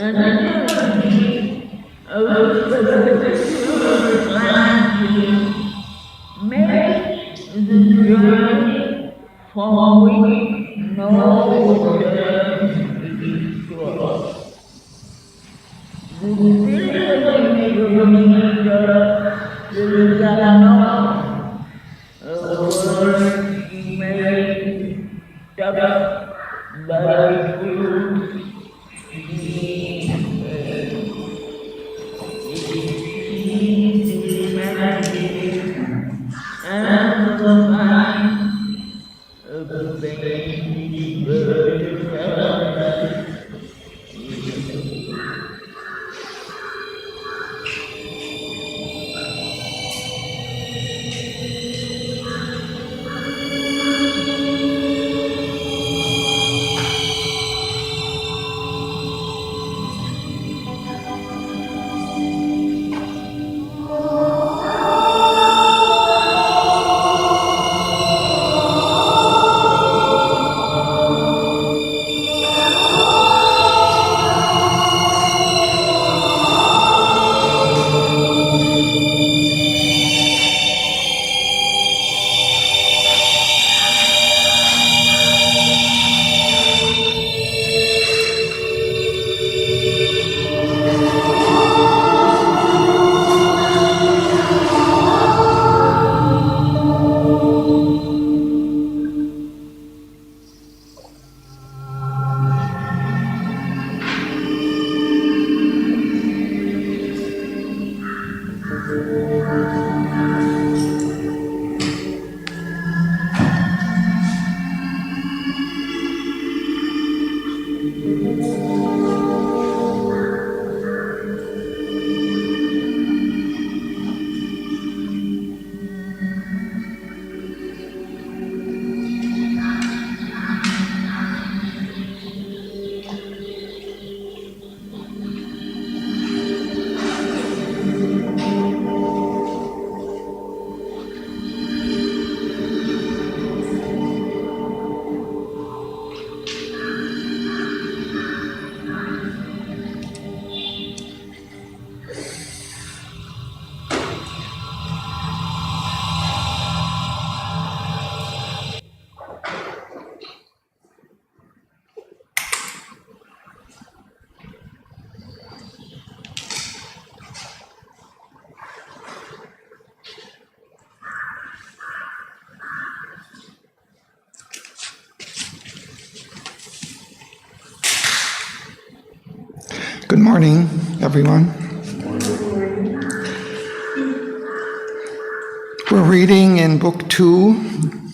an energy of particular planting makes the journey for which no return is sure. The spiritual kilometer is unknown, a word you may stop by truth being made. It exceeds the imagination and the mind of vain verticality. Good morning, everyone. We're reading in Book 2,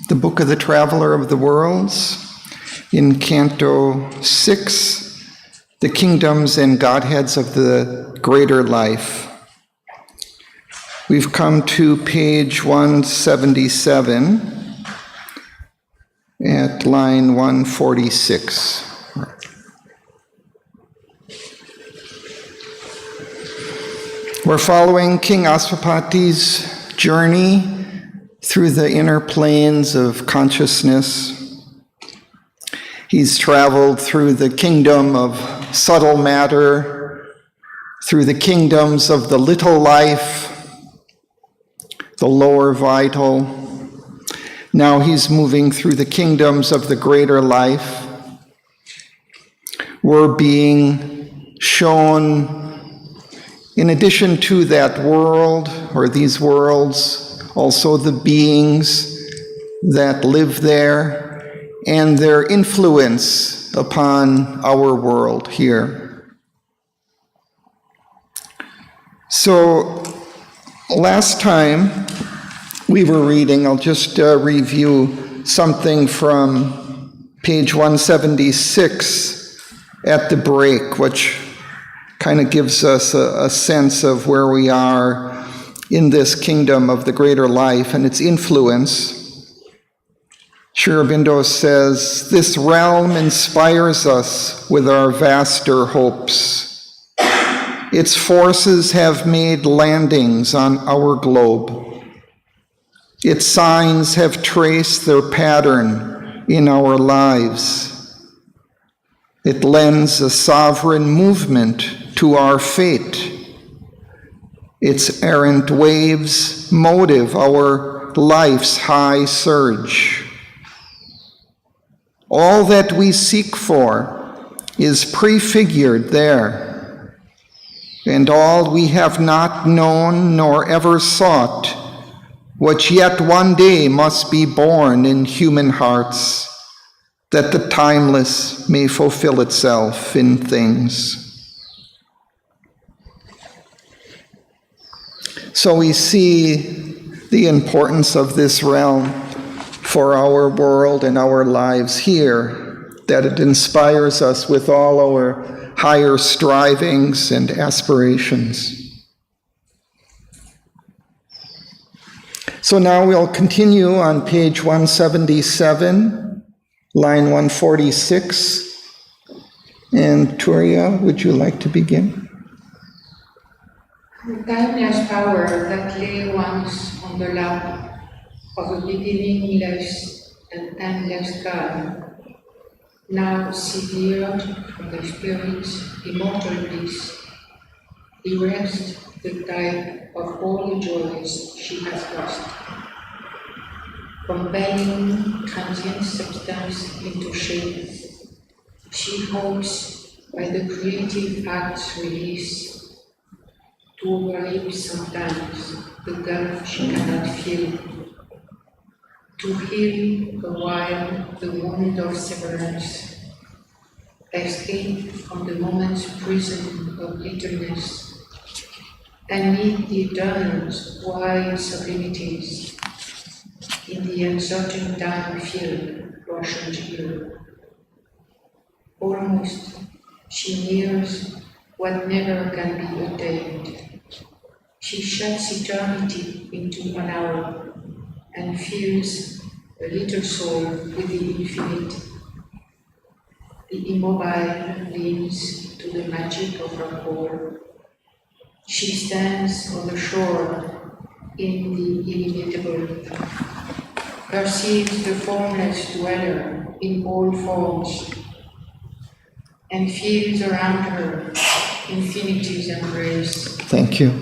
the Book of the Traveler of the Worlds, in Canto 6, the Kingdoms and Godheads of the Greater Life. We've come to page 177 at line 146. We're following King Aswapati's journey through the inner planes of consciousness. He's traveled through the kingdom of subtle matter, through the kingdoms of the little life, the lower vital. Now he's moving through the kingdoms of the greater life. We're being shown, in addition to that world, or these worlds, also the beings that live there and their influence upon our world here. So last time we were reading, I'll just review something from page 176 at the break, which kind of gives us a sense of where we are in this kingdom of the greater life and its influence. Sri Aurobindo says, "This realm inspires us with our vaster hopes. Its forces have made landings on our globe. Its signs have traced their pattern in our lives. It lends a sovereign movement to our fate. Its errant waves motive our life's high surge. All that we seek for is prefigured there, and all we have not known nor ever sought, which yet one day must be born in human hearts, that the timeless may fulfill itself in things. So we see the importance of this realm for our world and our lives here, that it inspires us with all our higher strivings and aspirations. So now we'll continue on page 177, line 146. And Turia, would you like to begin? The timeless power that lay once on the lap of a beginningless and endless God, now severed from the Spirit's immortal bliss, erects the type of all the joys she has lost, compelling transient substance into shape. She hopes by the creative act's release to overleap sometimes the gulf she cannot fill, to heal a while the wound of severance, escape from the moment's prison of littleness, and meet the eternal's wide sublimities in the uncertain time-filled Russian hill. Almost she nears what never can be attained. She shuts eternity into an hour and fills a little soul with the infinite. The immobile leans to the magic of her core. She stands on the shore in the illimitable, perceives the formless dweller in all forms, and feels around her infinity's embrace. Thank you.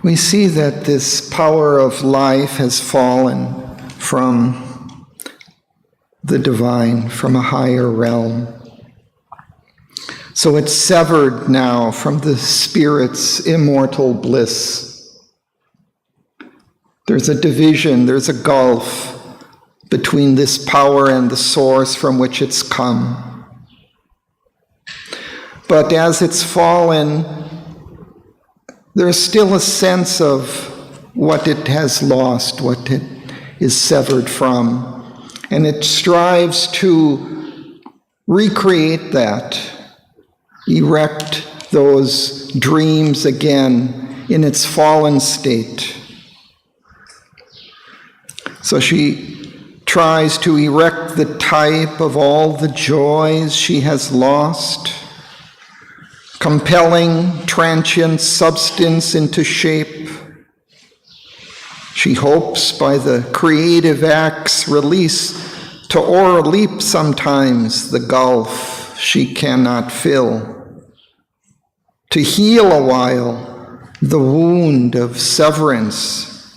We see that this power of life has fallen from the divine, from a higher realm. So it's severed now from the Spirit's immortal bliss. There's a division, there's a gulf between this power and the source from which it's come. But as it's fallen, there's still a sense of what it has lost, what it is severed from. And it strives to recreate that, erect those dreams again in its fallen state. So she tries to erect the type of all the joys she has lost, compelling transient substance into shape. She hopes by the creative act's release to o'erleap sometimes the gulf she cannot fill, to heal a while the wound of severance.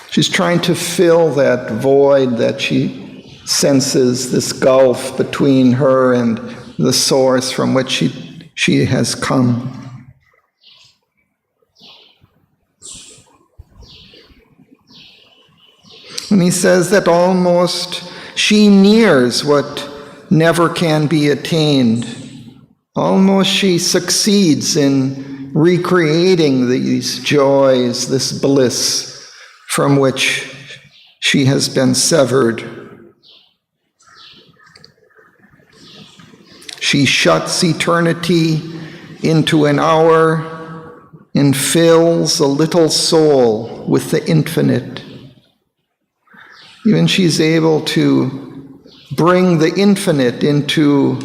She's trying to fill that void that she senses, this gulf between her and the source from which she has come. And he says that almost she nears what never can be attained. Almost she succeeds in recreating these joys, this bliss from which she has been severed. She shuts eternity into an hour and fills a little soul with the infinite. Even she's able to bring the infinite into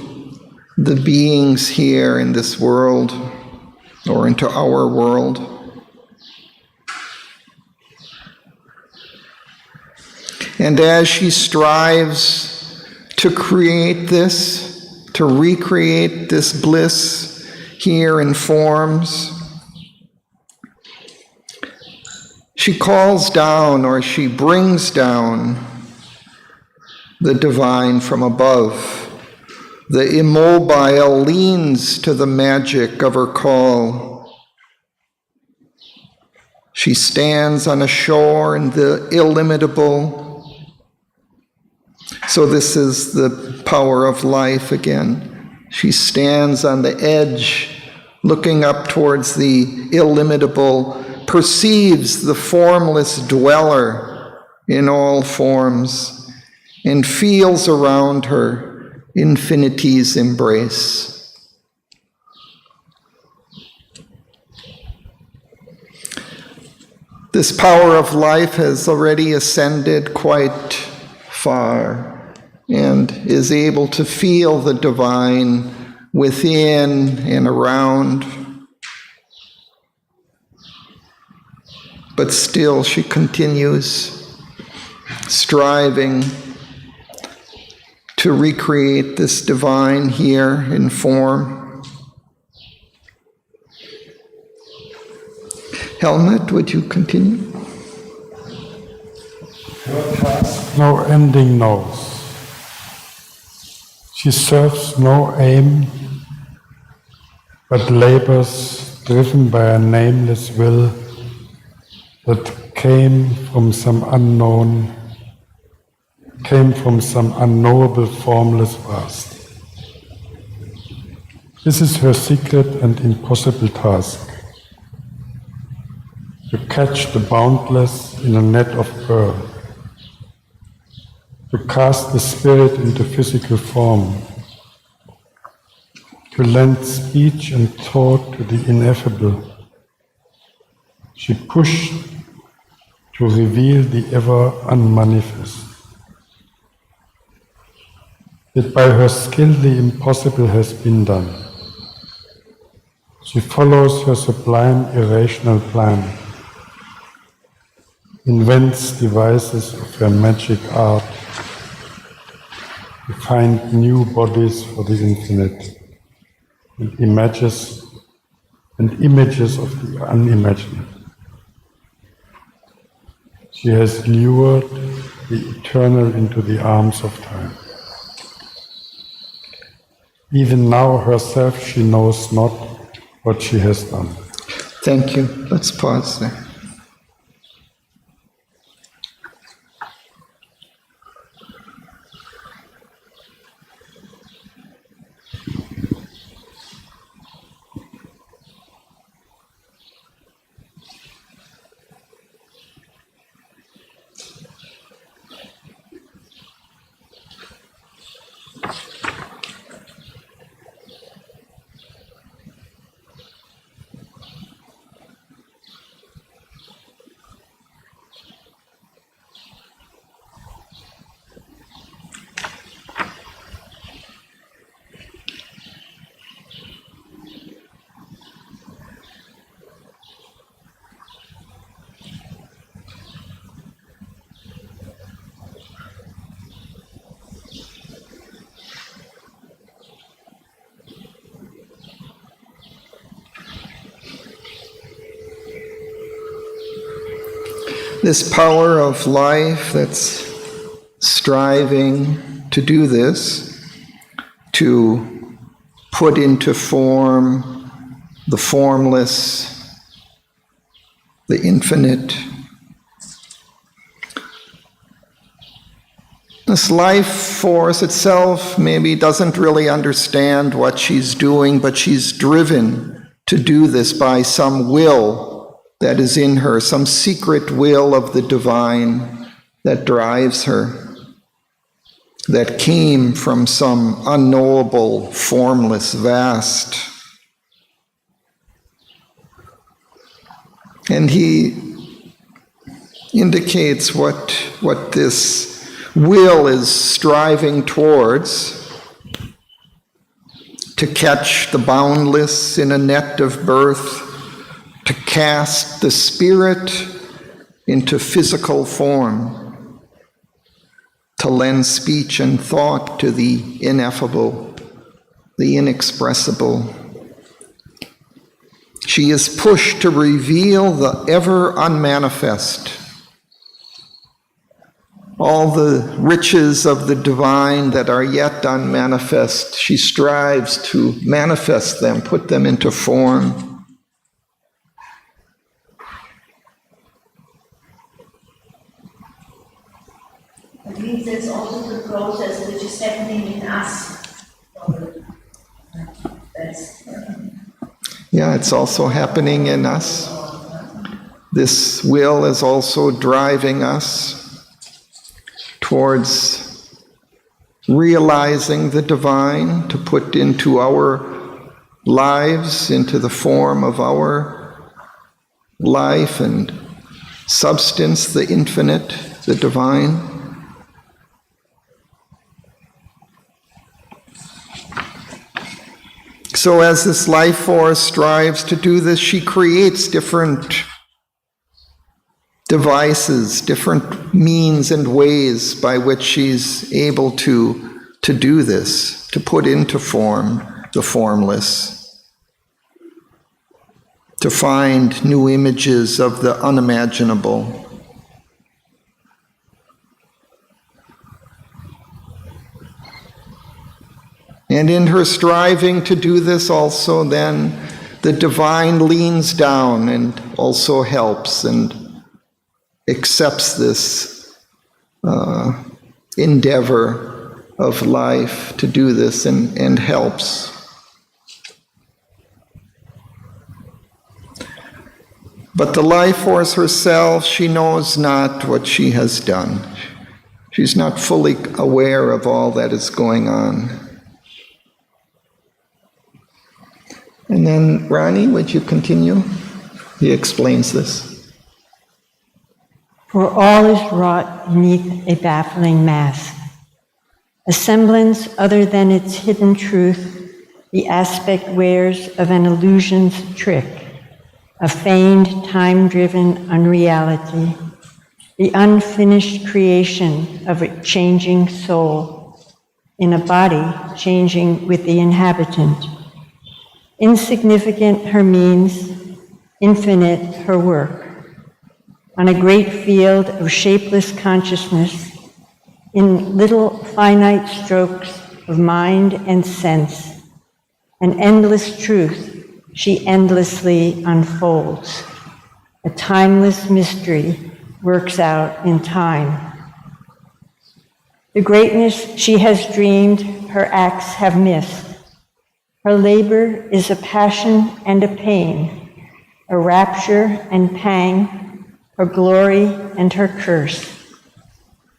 the beings here in this world, or into our world. And as she strives to create this, to recreate this bliss here in forms, she calls down, or she brings down, the divine from above. The immobile leans to the magic of her call. She stands on a shore in the illimitable. So this is the power of life again. She stands on the edge, looking up towards the illimitable, perceives the formless dweller in all forms, and feels around her infinity's embrace. This power of life has already ascended quite far and is able to feel the divine within and around. But still she continues striving to recreate this divine here in form. Helmut, would you continue? Her task no ending knows. She serves no aim, but labors driven by a nameless will that came from some unknowable formless past. This is her secret and impossible task: to catch the boundless in a net of pearl, to cast the spirit into physical form, to lend speech and thought to the ineffable. She pushed to reveal the ever unmanifest. Yet by her skill the impossible has been done. She follows her sublime irrational plan, invents devices of her magic art to find new bodies for the infinite, and images of the unimaginable. She has lured the eternal into the arms of time. Even now herself she knows not what she has done. Thank you. Let's pause there. this power of life that's striving to do this, to put into form the formless, the infinite. This life force itself maybe doesn't really understand what she's doing, but she's driven to do this by some will that is in her, some secret will of the divine that drives her, that came from some unknowable, formless, vast. And he indicates what this will is striving towards: to catch the boundless in a net of birth, to cast the spirit into physical form, to lend speech and thought to the ineffable, the inexpressible. She is pushed to reveal the ever unmanifest, all the riches of the divine that are yet unmanifest. She strives to manifest them, put them into form. I believe that's also the process which is happening in us. Yeah, it's also happening in us. This will is also driving us towards realizing the divine, to put into our lives, into the form of our life and substance, the infinite, the divine. So as this life force strives to do this, she creates different devices, different means and ways by which she's able to do this, to put into form the formless, to find new images of the unimaginable. And in her striving to do this also, then the divine leans down and also helps and accepts this endeavor of life to do this and helps. But the life force herself, she knows not what she has done. She's not fully aware of all that is going on. And then, Rani, would you continue? He explains this. For all is wrought beneath a baffling mask, a semblance other than its hidden truth, the aspect wears of an illusion's trick, a feigned, time-driven unreality, the unfinished creation of a changing soul, in a body changing with the inhabitant. Insignificant her means, infinite her work. On a great field of shapeless consciousness, in little finite strokes of mind and sense, an endless truth she endlessly unfolds. A timeless mystery works out in time. The greatness she has dreamed, her acts have missed. Her labor is a passion and a pain, a rapture and pang, her glory and her curse.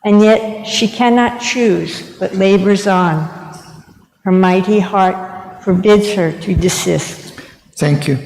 And yet she cannot choose, but labors on. Her mighty heart forbids her to desist. Thank you.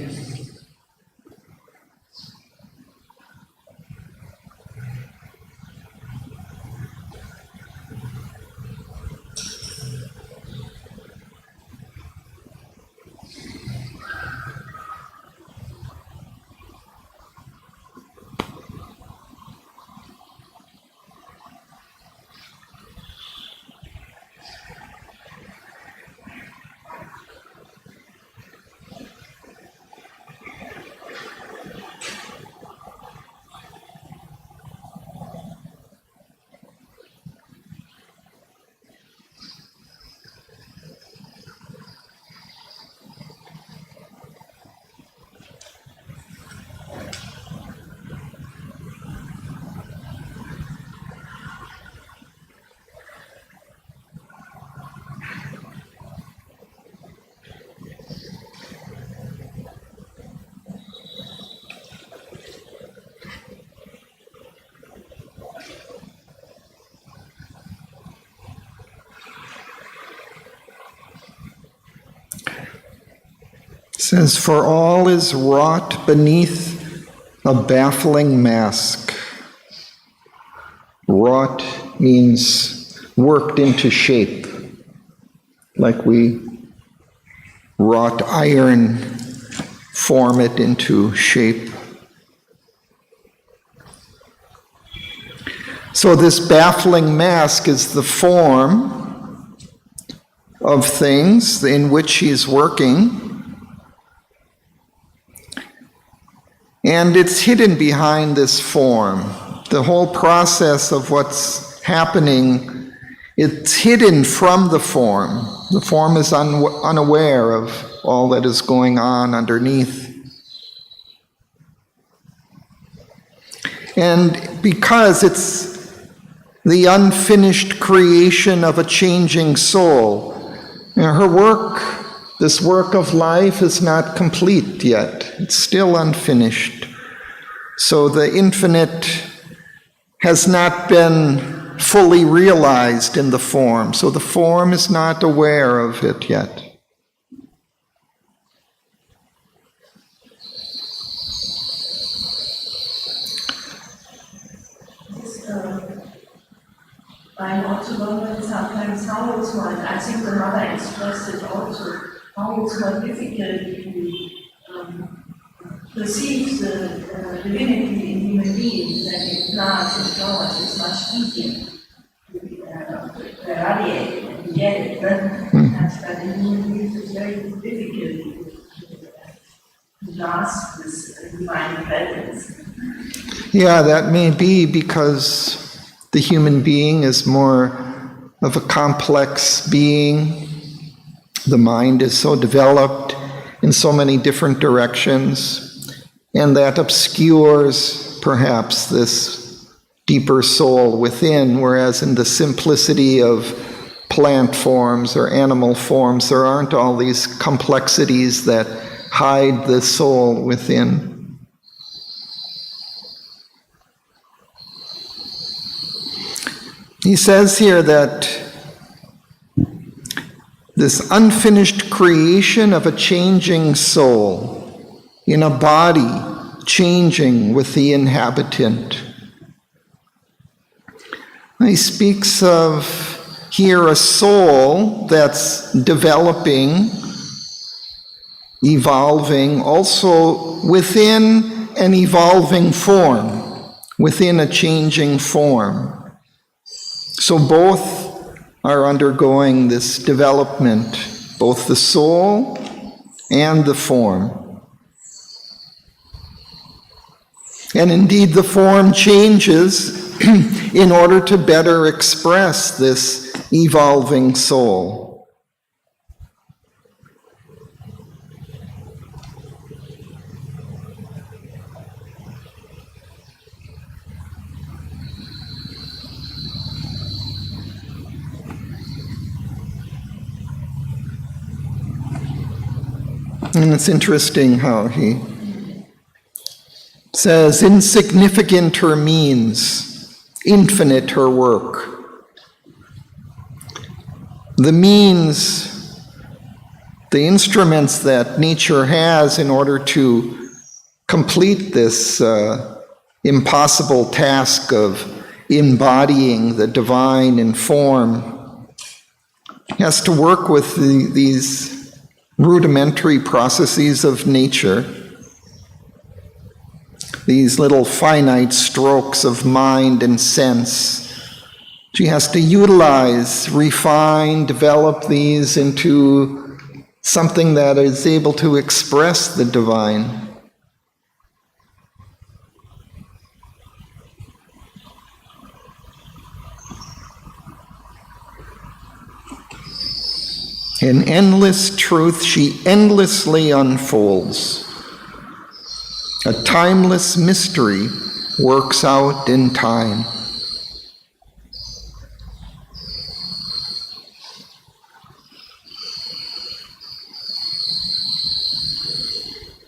says, for all is wrought beneath a baffling mask. Wrought means worked into shape, like we wrought iron, form it into shape. So this baffling mask is the form of things in which he's working, and it's hidden behind this form. The whole process of what's happening, it's hidden from the form. The form is unaware of all that is going on underneath. And because it's the unfinished creation of a changing soul, her work, this work of life, is not complete yet. It's still unfinished. So the infinite has not been fully realized in the form. So the form is not aware of it yet. I'm also wondering sometimes how it's more, I think the mother expressed it also, how it's more difficult to perceive the divinity in human beings than in plants and flowers. It's much easier to irradiate and get it, but in human beings it's very difficult to grasp this divine presence. Yeah, that may be because the human being is more of a complex being. The mind is so developed in so many different directions, and that obscures perhaps this deeper soul within, whereas in the simplicity of plant forms or animal forms, there aren't all these complexities that hide the soul within. He says here that this unfinished creation of a changing soul in a body changing with the inhabitant. He speaks of here a soul that's developing, evolving, also within an evolving form, within a changing form. So both are undergoing this development, both the soul and the form. And indeed, the form changes in order to better express this evolving soul. And it's interesting how he says, insignificant her means, infinite her work. The means, the instruments that nature has in order to complete this impossible task of embodying the divine in form, has to work with these rudimentary processes of nature, these little finite strokes of mind and sense. She has to utilize, refine, develop these into something that is able to express the divine. In endless truth, she endlessly unfolds. A timeless mystery works out in time.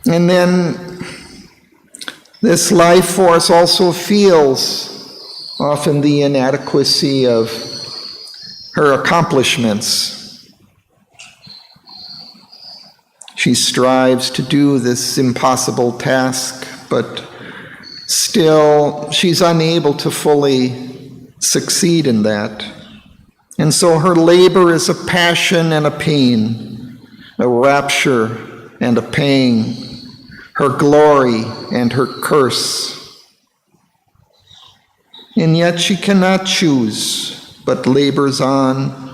And then this life force also feels often the inadequacy of her accomplishments. She strives to do this impossible task, but still she's unable to fully succeed in that. And so her labor is a passion and a pain, a rapture and a pang, her glory and her curse. And yet she cannot choose, but labors on.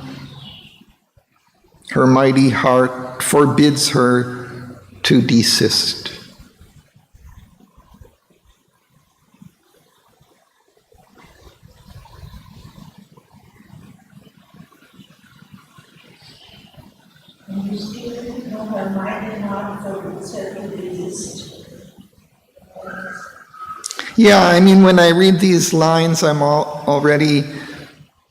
Her mighty heart forbids her to desist. And you still know her mind and heart forbids her to resist. Yeah, I mean, when I read these lines, I'm already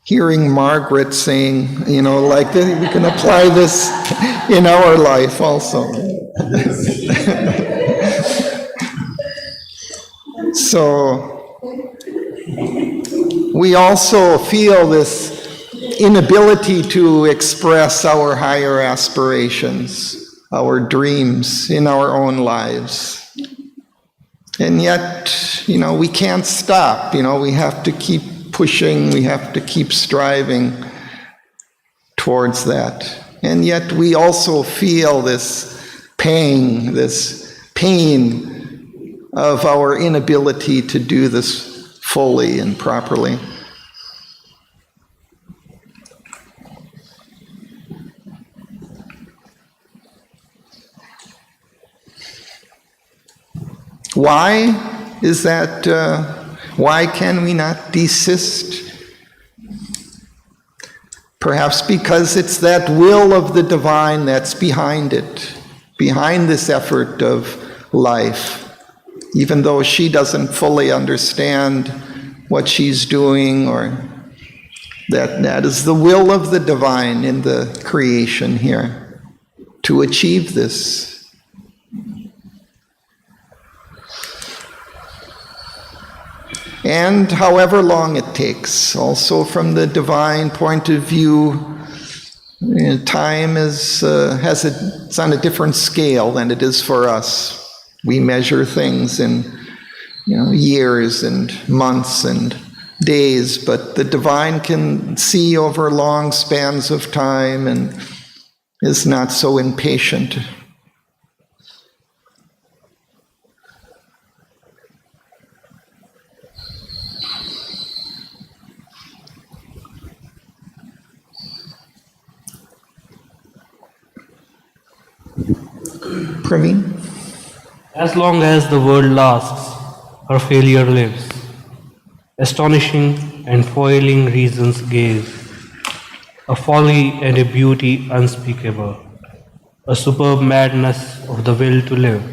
hearing Margaret saying, like we can apply this in our life also. So we also feel this inability to express our higher aspirations, our dreams in our own lives. And yet, we can't stop. We have to keep pushing, we have to keep striving towards that. And yet we also feel this pang, this pain of our inability to do this fully and properly. Why is that? Why can we not desist? Perhaps because it's that will of the divine that's behind it, behind this effort of life. Even though she doesn't fully understand what she's doing, or that is the will of the divine in the creation here to achieve this. And however long it takes, also from the divine point of view, time it's on a different scale than it is for us. We measure things in years and months and days, but the divine can see over long spans of time and is not so impatient. Praveen? As long as the world lasts, her failure lives. Astonishing and foiling reason's gaze, a folly and a beauty unspeakable, a superb madness of the will to live,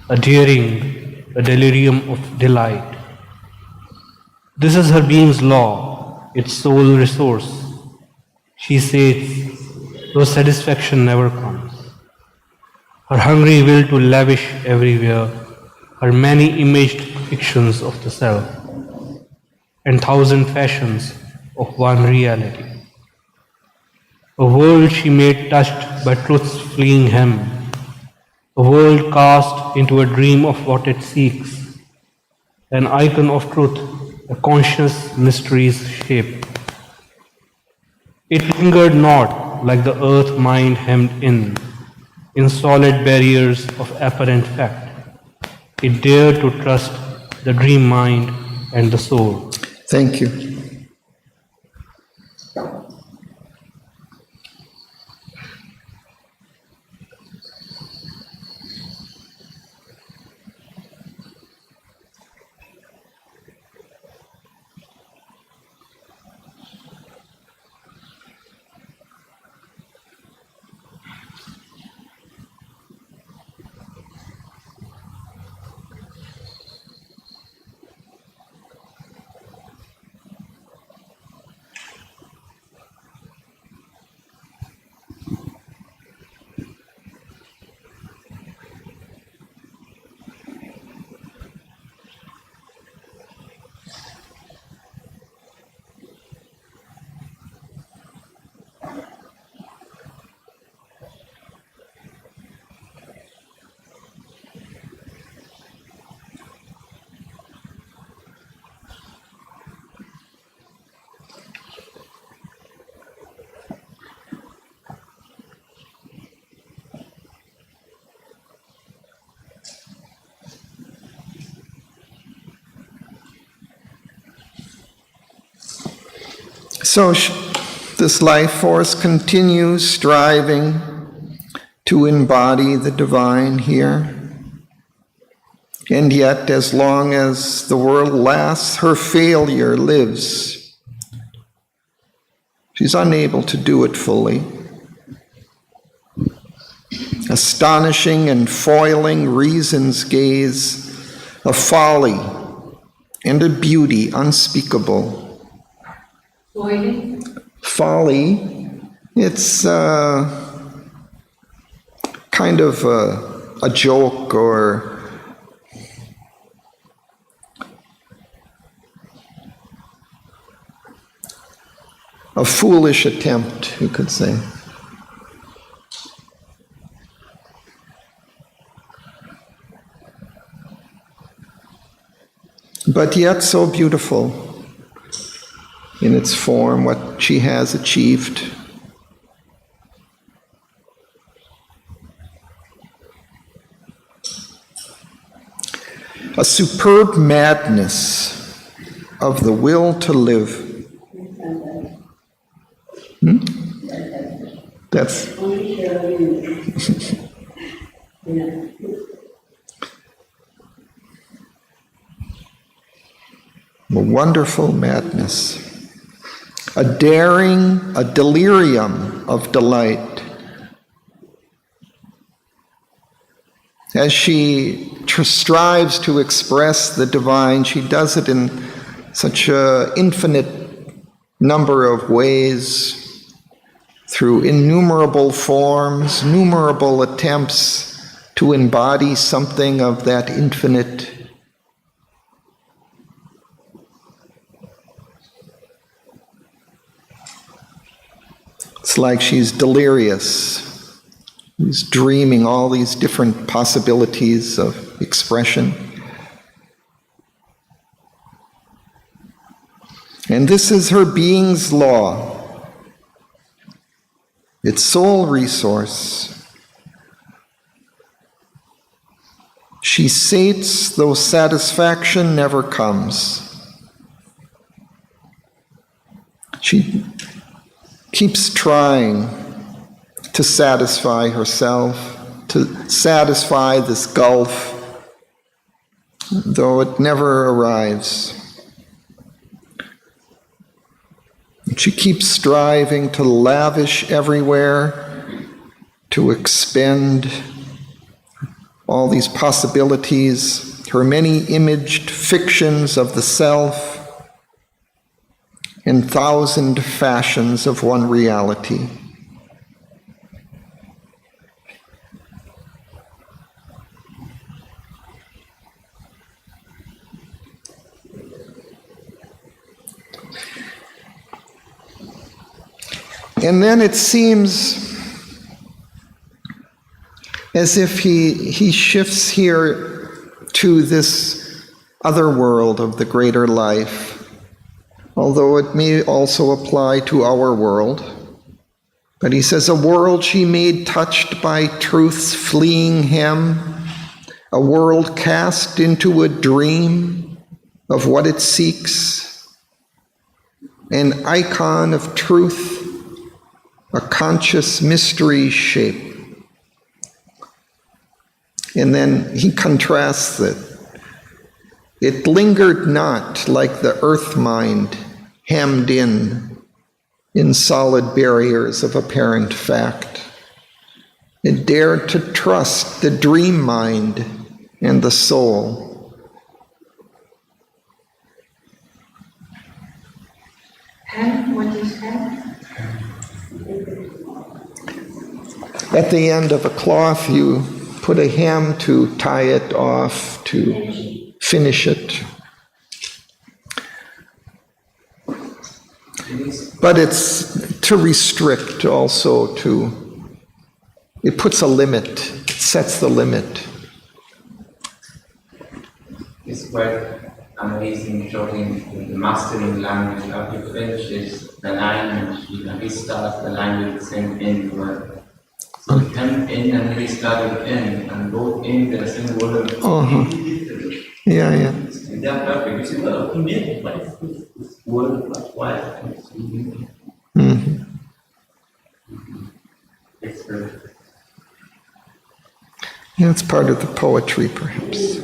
a daring, a delirium of delight. This is her being's law, its sole resource. She says, though satisfaction never comes. Her hungry will to lavish everywhere, her many imaged fictions of the self, and thousand fashions of one reality. A world she made touched by truth's fleeing hem, a world cast into a dream of what it seeks, an icon of truth, a conscious mystery's shape. It lingered not like the earth mind hemmed in solid barriers of apparent fact. It dared to trust the dream mind and the soul. Thank you. So this life force continues striving to embody the divine here. And yet, as long as the world lasts, her failure lives. She's unable to do it fully. Astonishing and foiling reason's gaze, a folly and a beauty unspeakable. Foiling? Folly, it's kind of a joke or a foolish attempt, you could say. But yet so beautiful in its form, what she has achieved. A superb madness of the will to live. That's a wonderful madness, a daring, a delirium of delight. As she strives to express the divine, she does it in such an infinite number of ways, through innumerable forms, innumerable attempts to embody something of that infinite. It's like she's delirious. She's dreaming all these different possibilities of expression. And this is her being's law, its sole resource. She sates, though satisfaction never comes. She keeps trying to satisfy herself, to satisfy this gulf, though it never arrives. She keeps striving to lavish everywhere, to expend all these possibilities, her many imaged fictions of the self, in thousand fashions of one reality. And then it seems as if he shifts here to this other world of the greater life, although it may also apply to our world. But he says, a world she made touched by truth's fleeing hem, a world cast into a dream of what it seeks, an icon of truth, a conscious mystery shape. And then he contrasts it. It lingered not like the earth mind, hemmed in solid barriers of apparent fact. It dared to trust the dream mind and the soul. Hem, what is hem? At the end of a cloth, you put a hem to tie it off, to finish it. But it's to restrict also, it puts a limit, it sets the limit. It's quite amazing showing the mastering language, how he finishes the language, he starts the language with the same end word. So hem in and he started in, and both in the same word. Yeah. It's they are perfect. You see, well, he made it like this world like white and it's really it's perfect. Yeah, it's part of the poetry, perhaps.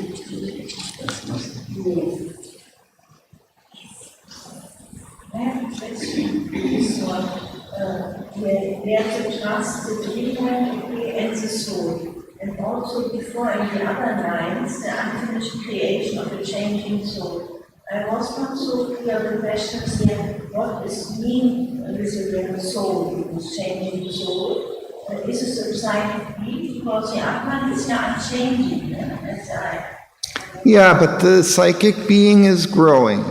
There's a trust, the divinity and the soul. And also before in the other lines, the unfinished creation of a changing soul. I was not so clear the questions here, what is mean with the soul, this changing soul? Is it subsiding being? Because the Atman is not changing, as I. Yeah, but the psychic being is growing,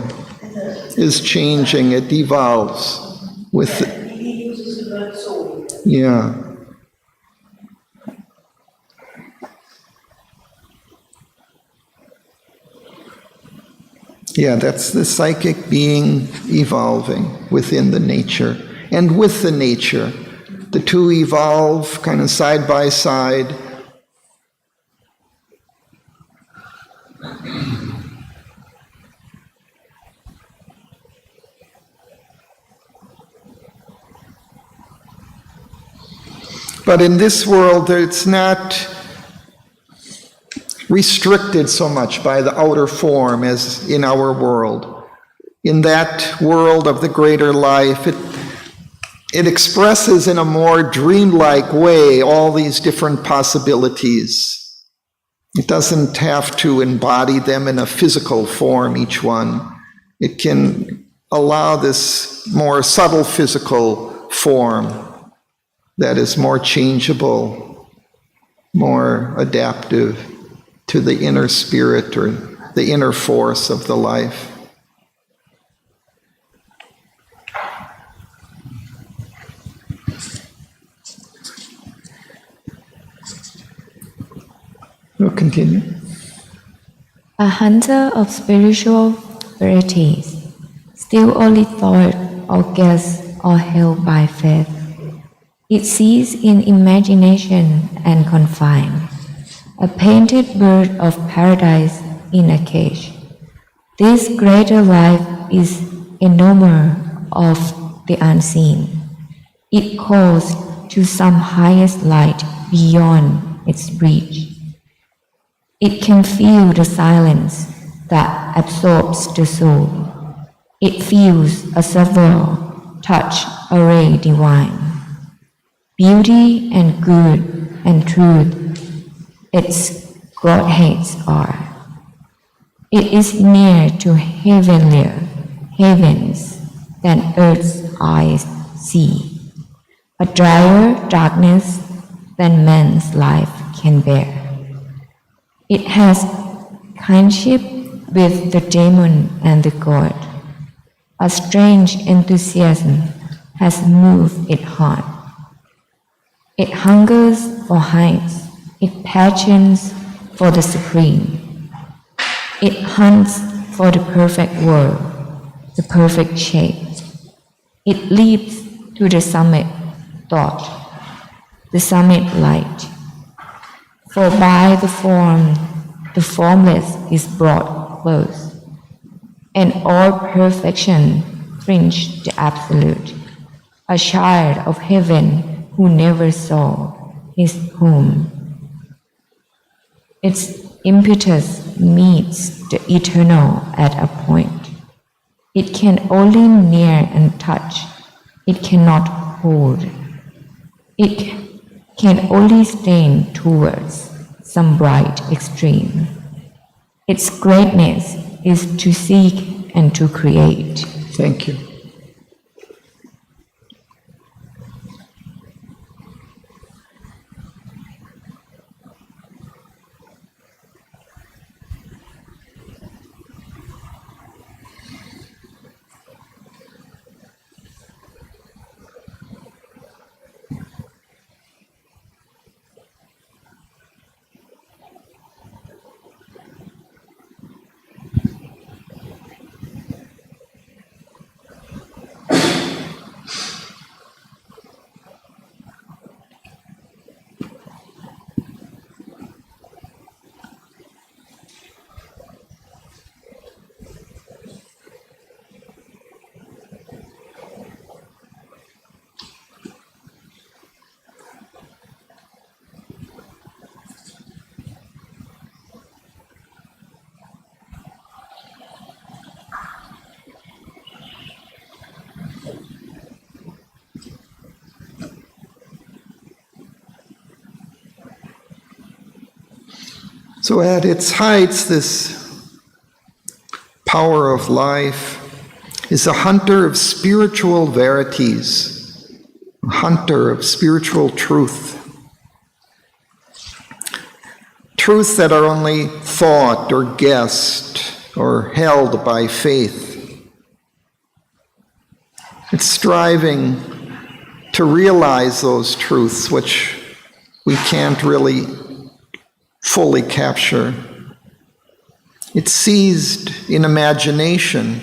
is changing, it evolves with. He uses the word soul. Yeah. Yeah, that's the psychic being evolving within the nature and with the nature. The two evolve kind of side by side. But in this world, it's not restricted so much by the outer form as in our world. In that world of the greater life, it expresses in a more dreamlike way all these different possibilities. It doesn't have to embody them in a physical form, each one. It can allow this more subtle physical form that is more changeable, more adaptive to the inner spirit or the inner force of the life. We'll continue. A hunter of spiritual verities, still only thought or guessed or held by faith. It sees in imagination and confined, a painted bird of paradise in a cage. This greater life is a nomad of the unseen. It calls to some highest light beyond its reach. It can feel the silence that absorbs the soul. It feels a subtle touch, a ray divine. Beauty and good and truth, its Godheads are. It is near to heavenlier heavens than earth's eyes see, a drier darkness than man's life can bear. It has kinship with the demon and the god. A strange enthusiasm has moved its heart. It hungers for heights, it passions for the supreme. It hunts for the perfect world, the perfect shape. It leaps to the summit thought, the summit light. For by the form, the formless is brought close, and all perfection fringe the absolute, a child of heaven who never saw his home. Its impetus meets the eternal at a point. It can only near and touch, it cannot hold. It can only strain towards some bright extreme. Its greatness is to seek and to create. Thank you. So at its heights, this power of life is a hunter of spiritual verities, a hunter of spiritual truth. Truths that are only thought or guessed or held by faith. It's striving to realize those truths which we can't really fully capture. It's seized in imagination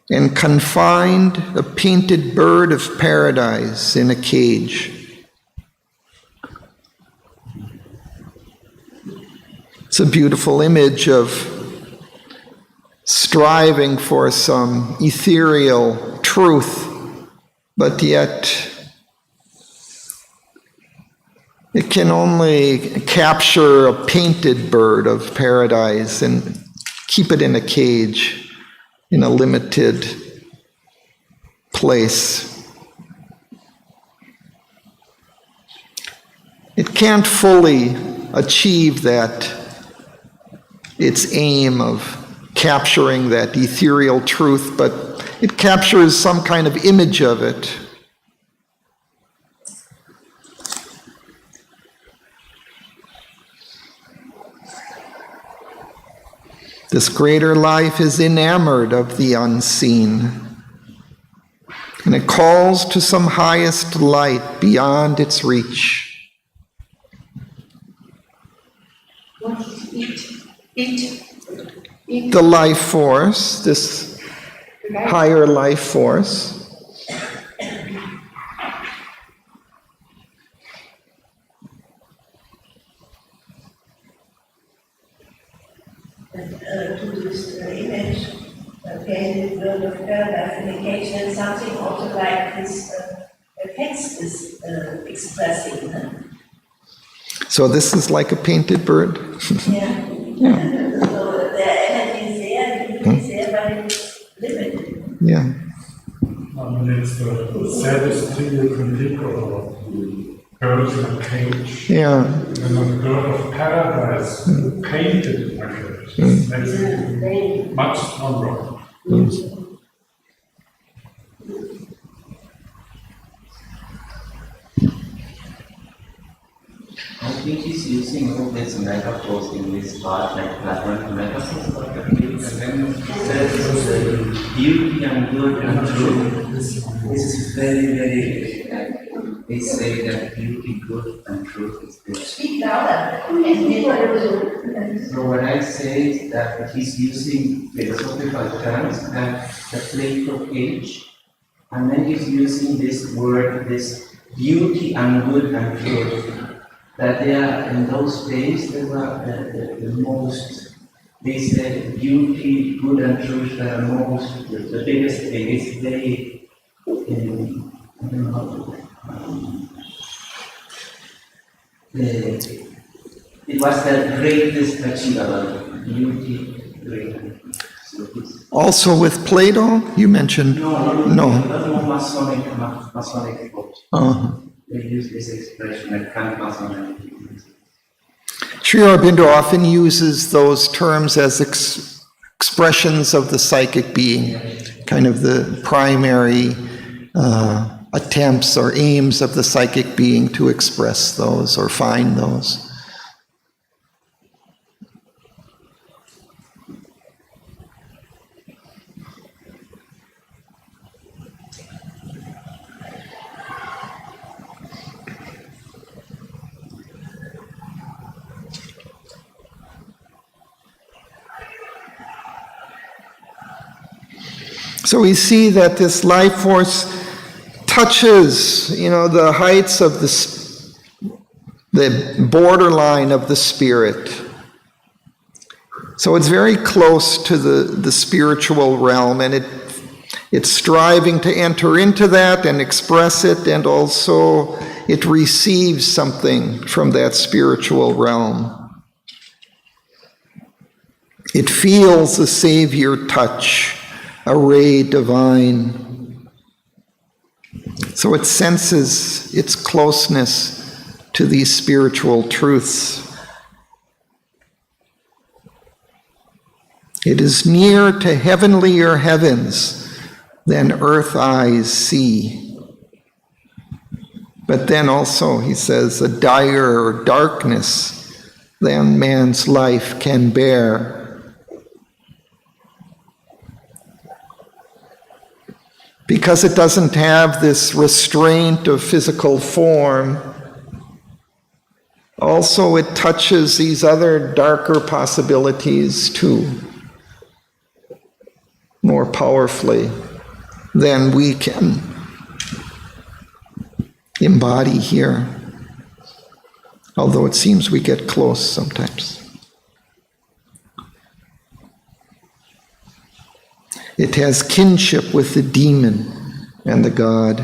and confined a painted bird of paradise in a cage. It's a beautiful image of striving for some ethereal truth, but yet it can only capture a painted bird of paradise and keep it in a cage in a limited place. It can't fully achieve its aim of capturing that ethereal truth, but it captures some kind of image of it. This greater life is enamored of the unseen, and it calls to some highest light beyond its reach. What is it? The life force, this higher life force, to this image, painted bird of paradise in the cage, and something also like this text is expressing. So this is like a painted bird? Yeah. So the energy is there, the beauty is there, but it's limited. Yeah. I mean, it's the saddest thing you can think of. Birds in a cage. Yeah. And a bird of paradise painted in a cage. This makes it much stronger. I think he's using all these metaphors in this part, like Platonic metaphors for the beauty, and then he says beauty and good and truth. This is very, very, they say that beauty, good and truth is this. Speak louder. So what I say is that he's using philosophical terms like the playful cage, and then he's using this word, this beauty and good and truth. That they are, in those days, they were the most, they said beauty, good and truth are most, the biggest thing. It's very, I don't know, it was the greatest achievable, beauty, great. So Also with Plato, you mentioned? No. That's more Masonic thought. Uh-huh. They use this expression that can't pass on. Sri Aurobindo often uses those terms as expressions of the psychic being, kind of the primary attempts or aims of the psychic being to express those or find those. So we see that this life force touches, the heights of the borderline of the spirit. So it's very close to the spiritual realm, and it's striving to enter into that and express it, and also it receives something from that spiritual realm. It feels the Savior touch, a ray divine. So it senses its closeness to these spiritual truths. It is near to heavenlier heavens than earth eyes see. But then also, he says, a dire darkness than man's life can bear. Because it doesn't have this restraint of physical form, also it touches these other darker possibilities too, more powerfully than we can embody here, although it seems we get close sometimes. It has kinship with the demon and the God.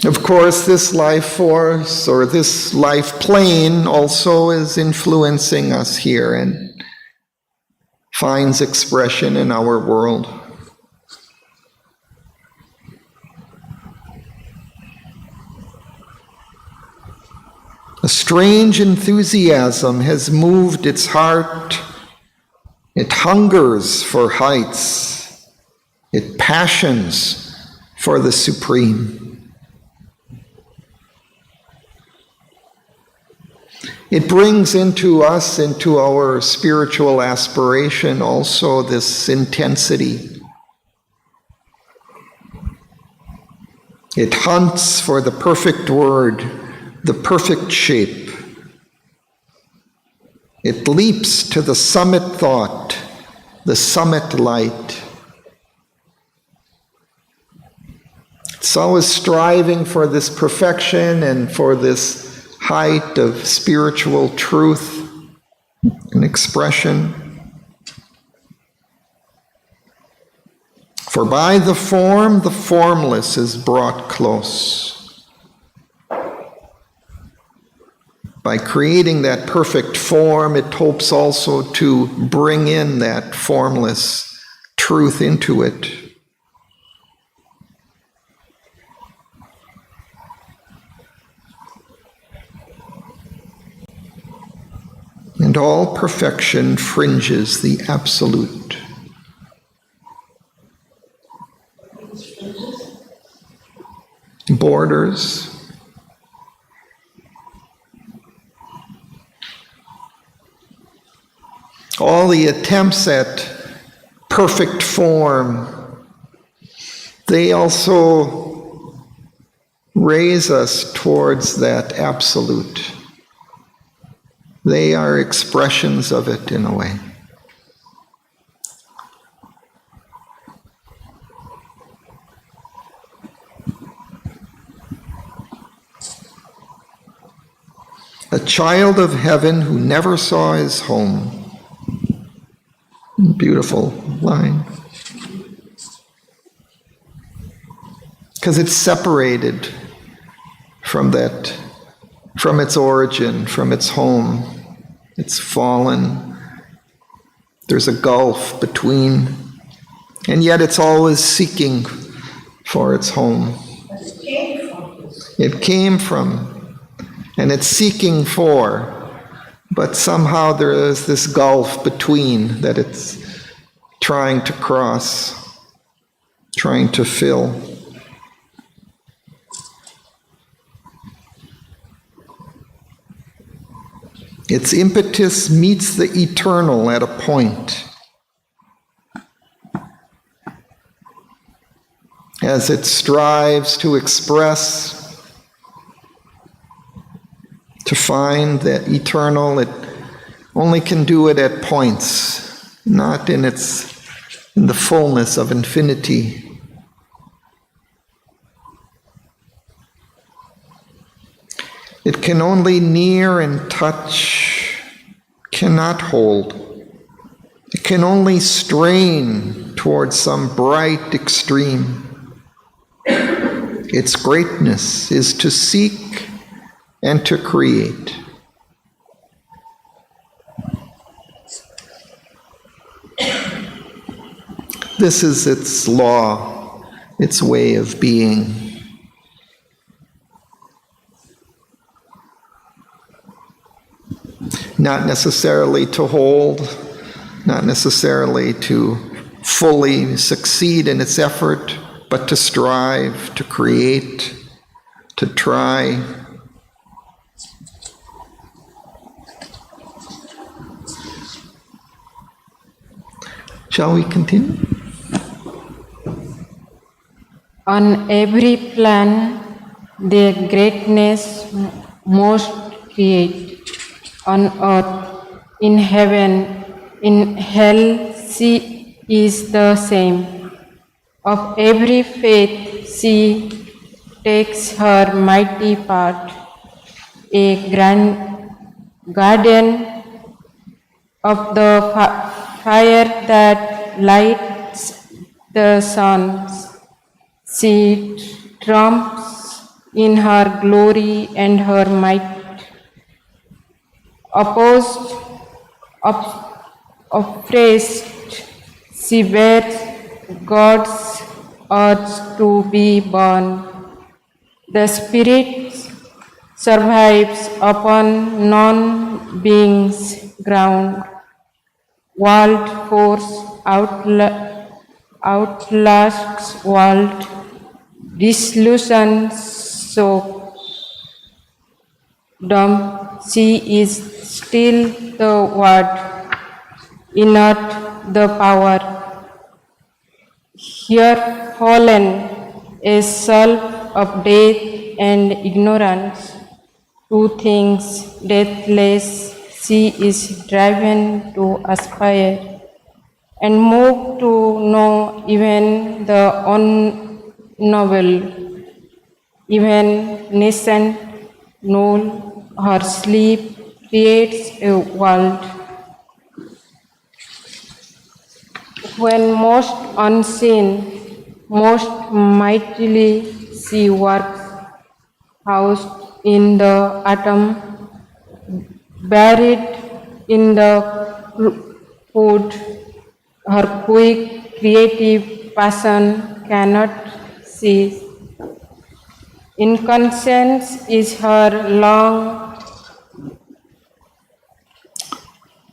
Of course, this life force or this life plane also is influencing us here and finds expression in our world. A strange enthusiasm has moved its heart. It hungers for heights. It passions for the supreme. It brings into us, into our spiritual aspiration, also this intensity. It hunts for the perfect word, the perfect shape. It leaps to the summit thought, the summit light. It's always striving for this perfection and for this height of spiritual truth and expression. For by the form, the formless is brought close. By creating that perfect form, it hopes also to bring in that formless truth into it. And all perfection fringes the absolute. Borders. All the attempts at perfect form, they also raise us towards that absolute. They are expressions of it in a way. A child of heaven who never saw his home. Beautiful line. Because it's separated from that, from its origin, from its home. It's fallen. There's a gulf between, and yet it's always seeking for its home. It came from, and it's seeking for, but somehow there is this gulf between that it's trying to cross, trying to fill. Its impetus meets the eternal at a point. As it strives to express, to find that eternal, it only can do it at points, not in the fullness of infinity. It can only near and touch, cannot hold. It can only strain towards some bright extreme. Its greatness is to seek and to create. This is its law, its way of being. not necessarily to hold, not necessarily to fully succeed in its effort, but to strive, to create, to try. Shall we continue? On every plan, their greatness most create. On earth, in heaven, in hell, she is the same. Of every faith, she takes her mighty part, a grand guardian of the fire that lights the suns. She trumps in her glory and her might. Oppressed, she bears God's urge to be born. The spirit survives upon non-being's ground. World force outlasts world. Dissolution so dumb, she is still the word, inert the power. Here fallen, a self of death and ignorance, two things deathless, she is driven to aspire and move to know even the unknowable, even nascent null, her sleep creates a world. When most unseen, most mightily she works, housed in the atom, buried in the food, her quick creative passion cannot cease. Inconscience is her long,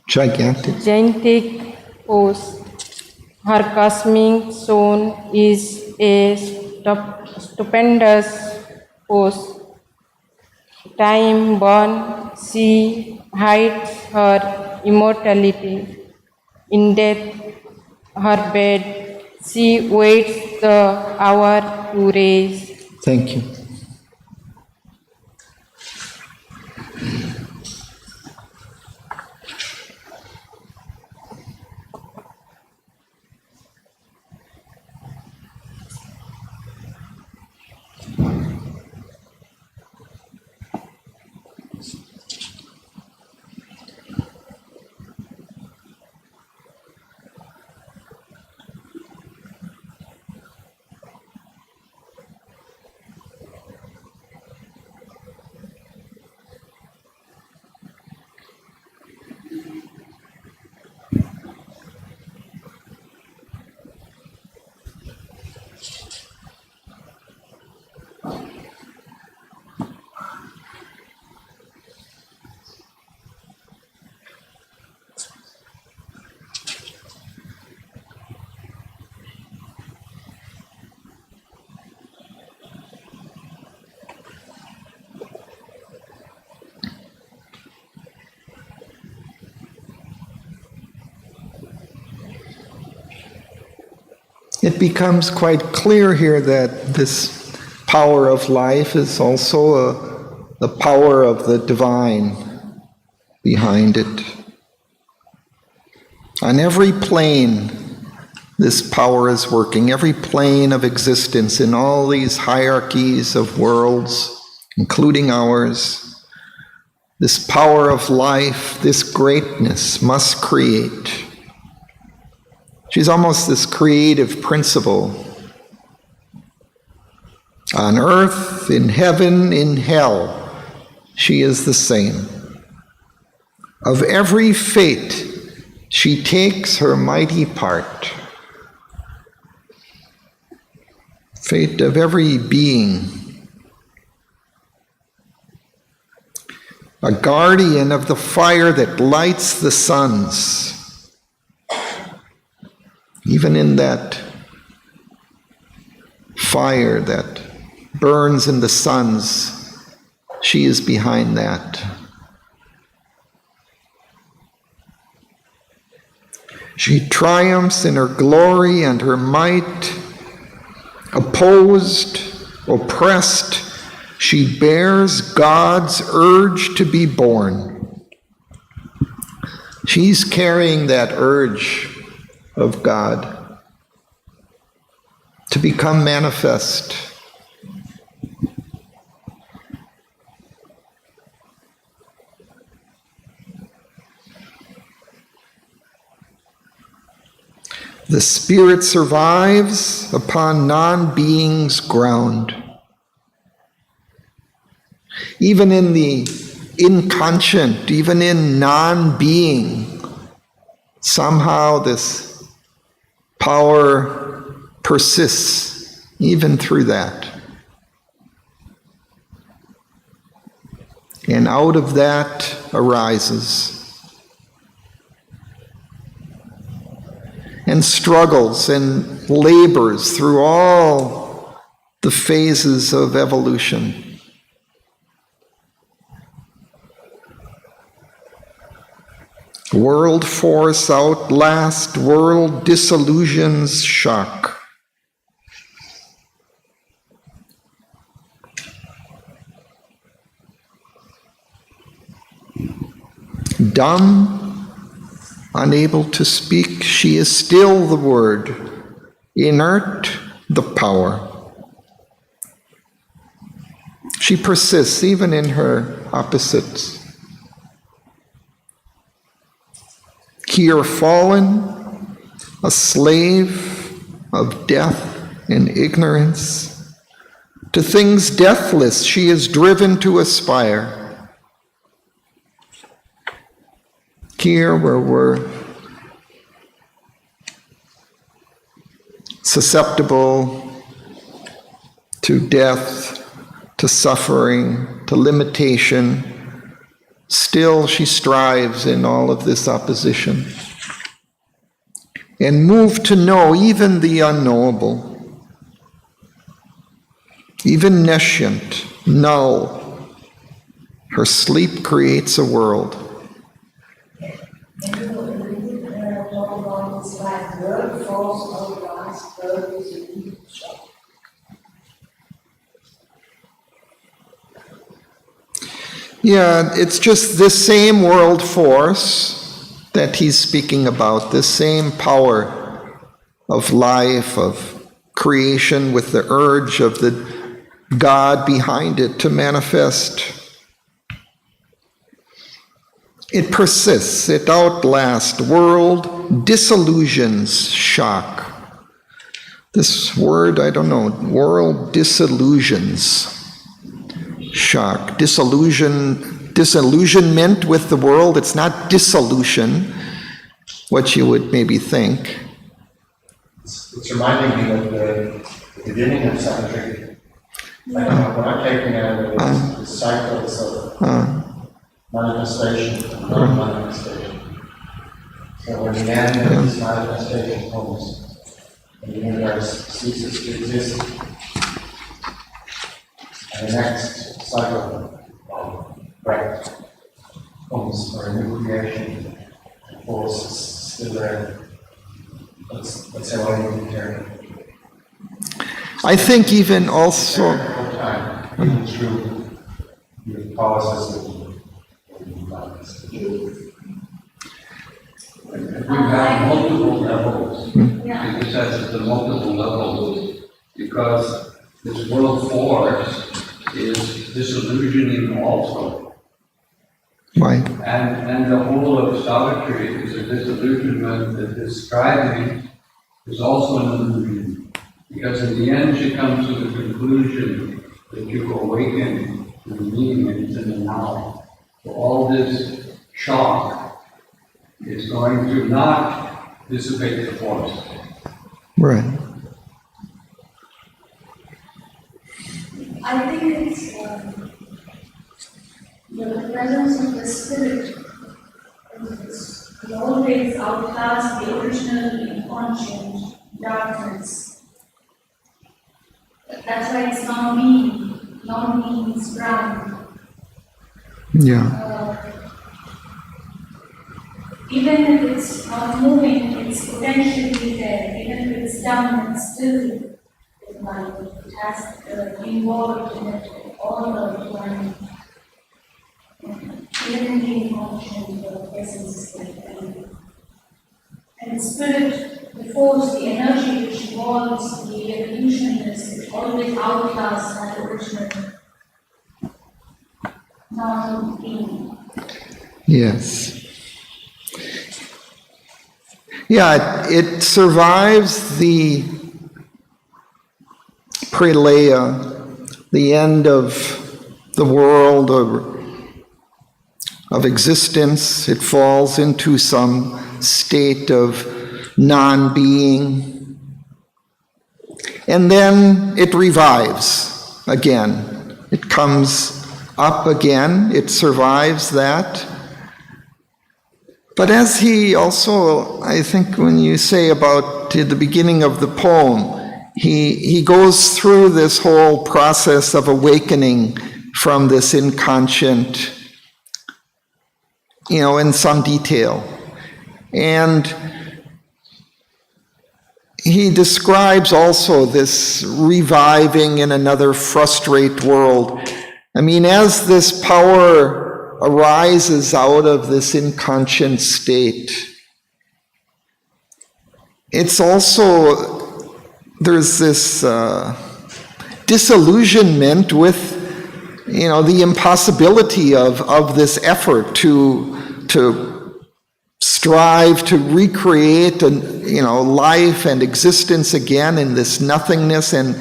gigantic force. Her cosmic zone is a stupendous force. Time born, she hides her immortality. In death, her bed, she waits the hour to raise. Thank you. It becomes quite clear here that this power of life is also the power of the divine behind it. On every plane, this power is working, every plane of existence in all these hierarchies of worlds, including ours. This power of life, this greatness must create. She's almost this creative principle. On earth, in heaven, in hell, she is the same. Of every fate, she takes her mighty part. Fate of every being. a guardian of the fire that lights the suns. Even in that fire that burns in the suns, she is behind that. She triumphs in her glory and her might. Opposed, oppressed, she bears God's urge to be born. She's carrying that urge of God to become manifest. The spirit survives upon non-being's ground. Even in the inconscient, even in non-being, somehow this power persists, even through that. And out of that arises and struggles and labors through all the phases of evolution. World force outlast world disillusions shock. Dumb, unable to speak, she is still the word, inert, the power. She persists even in her opposites. Here fallen, a slave of death and ignorance, to things deathless she is driven to aspire. Here where we're susceptible to death, to suffering, to limitation, still she strives in all of this opposition and moved to know even the unknowable, even nescient, null. Her sleep creates a world. Yeah, it's just this same world force that he's speaking about, this same power of life, of creation with the urge of the God behind it to manifest. It persists, it outlasts. World disillusions shock. This word, I don't know, world disillusions. Shock, disillusionment with the world. It's not dissolution, what you would maybe think. It's reminding me of the beginning of Savitri. Like when I'm taking out the cycles of manifestation and non-manifestation. So when the end of this manifestation comes, and the universe ceases to exist, and the next cycle of breath comes for a new creation, and force is still there. That's how I would carry. I think even also. Time, even through the pauses and manifestation. We have multiple levels. In the sense of the multiple levels, because this world force is disillusioning also. Right. And the whole of Savitri is a disillusionment that this striving is also an illusion. Because in the end she comes to the conclusion that you awaken to the meaning and it's in the now. So all this shock is going to not dissipate the force. Right. I think it's the presence spirit will always outlast the original inconscient darkness. That's why it's non-being. Non-being is brown. Yeah. Even if it's not moving, it's potentially there. Even if it's dumb, it's still divine. It has involved in it all the divine. Even in the inconscient, the essence is there. And the spirit, the force, the energy which evolves, the evolutionness, it always outlasts that original non-being. Yes. Yeah, it survives the pralaya, the end of the world of existence. It falls into some state of non-being. And then it revives again. It comes up again. It survives that. But as he also, I think when you say about the beginning of the poem, he goes through this whole process of awakening from this inconscient, in some detail. And he describes also this reviving in another frustrate world. I mean, as this power arises out of this inconscient state, it's also, there's this disillusionment with, the impossibility of this effort to strive to recreate, life and existence again in this nothingness, and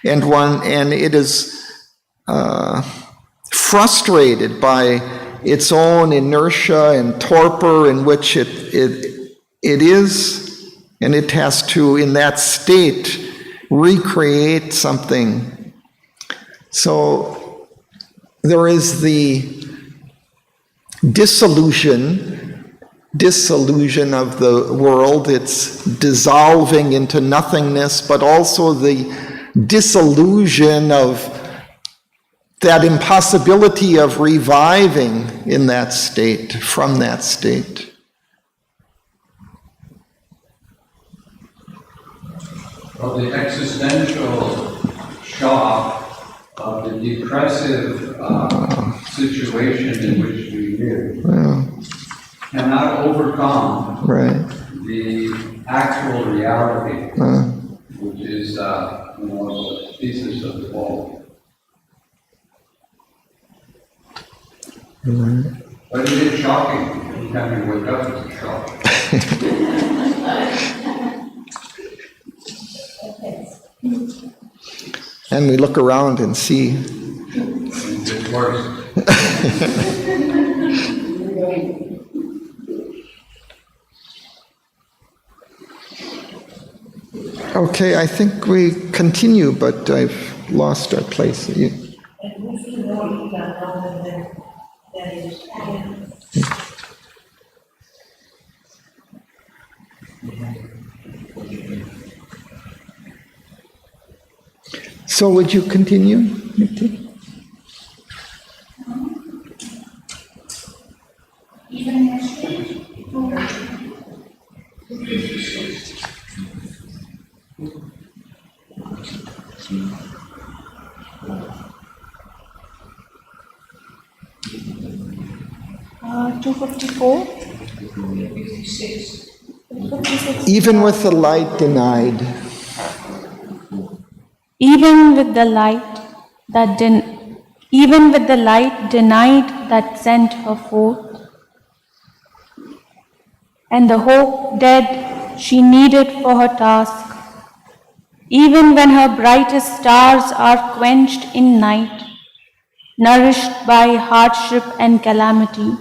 it is frustrated by its own inertia and torpor in which it is, and it has to, in that state, recreate something. So there is the dissolution of the world. It's dissolving into nothingness, but also the disillusion of that impossibility of reviving in that state, from that state. Well, the existential shock of the depressive situation in which we live cannot overcome the actual reality, which is the thesis of the poem. But it is shocking. Every time you wake up, it's a shock. And we look around and see. It's worse. Okay, I think we continue, but I've lost our place. So would you continue, Niti? Even next week. Even with the light denied. Even with the light denied that sent her forth, and the hope dead she needed for her task, even when her brightest stars are quenched in night, nourished by hardship and calamity,